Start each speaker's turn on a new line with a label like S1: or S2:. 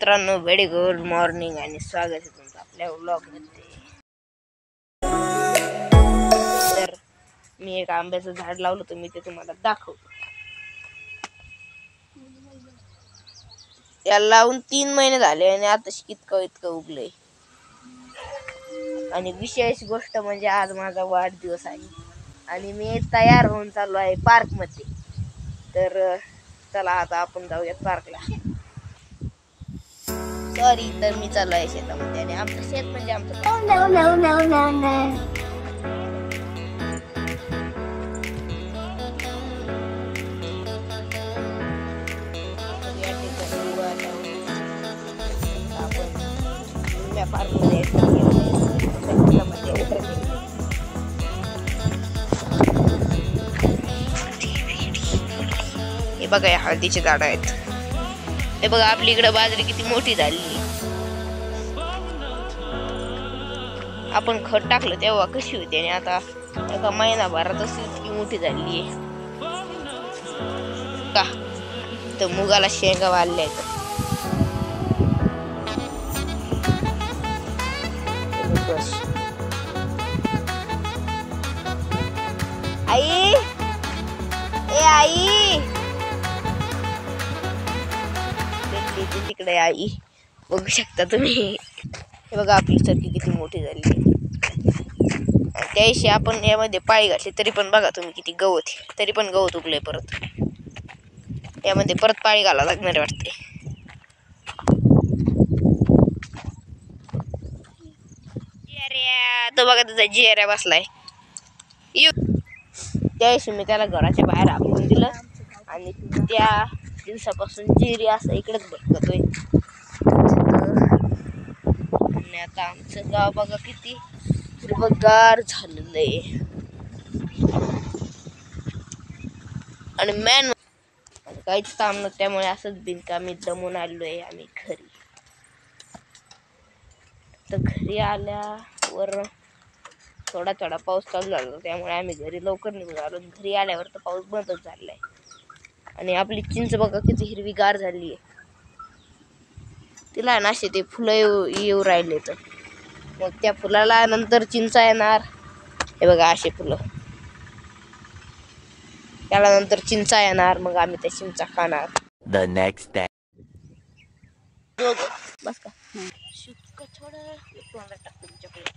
S1: मित्रांनो, very good morning आणि स्वागत आहे तुमचं आपल्या व्लॉगमध्ये. तर मी एक आंब्याचं झाड लावलं होतं, मी ते तुम्हाला दाखवतो. त्याला लावून 3 महिने झाले आणि आता इतकं उगलंय. आणि विशेष गोष्ट म्हणजे आज माझा वाढदिवस आहे आणि मी तयार होऊन चाललो आहे पार्क मध्ये. तर चला आता आपण जाऊयात पार्कला. सॉरी, तर मी चाललो आहे शेतामध्ये आणि आमचं शेत म्हणजे आमचं हे बघा, या हळदीचे झाड आहेत. हे बघा, आपली इकडे बाजरी किती मोठी झाली. आपण खत टाकलं तेव्हा कशी होती आणि आता एका महिनाभरातच इतकी मोठी झाली आहे का. तर मुगाला शेंगा वाढल्या आहेत. आई, ए आई, तिकडे आई बघू शकता तुम्ही. हे बघा, आपली चरकी किती मोठी झाली. त्याशी आपण यामध्ये पाळी घातली तरी पण बघा तुम्ही किती गवत, तरी पण गवत उगलंय. परत यामध्ये परत पाळी घालावं लागणार वाटते. तो बघा, त्याचा जिऱ्या बसलाय. त्याशी मी त्याला घराच्या बाहेर हाकलून दिलं आणि त्या दिवसापासून जिरी असं इकडेच भटकतोय. आणि आता आमचं गाव बघा किती हिरवंगार झालेलं आहे. आणि काहीच काम नव्हतं, त्यामुळे असंच बिनकामी दमून आलोय आम्ही घरी. तर घरी आल्यावर थोडा पाऊस चालू झाला, त्यामुळे आम्ही घरी लवकर निघून आलो. घरी आल्यावर तर पाऊस बंदच झालाय. आणि आपली चिंच बघा किती हिरवीगार झाली आहे. तिला नाशे ते फुलं येऊ राहिले, तर मग त्या फुलाला नंतर चिंचा येणार. हे बघा, असे फुलं, त्याला नंतर चिंचा येणार, मग आम्ही त्या चिंचा खाणार.
S2: The next day.
S1: बस का शुक्क थोडं तोंडात टाकतो तुमच्याकडे.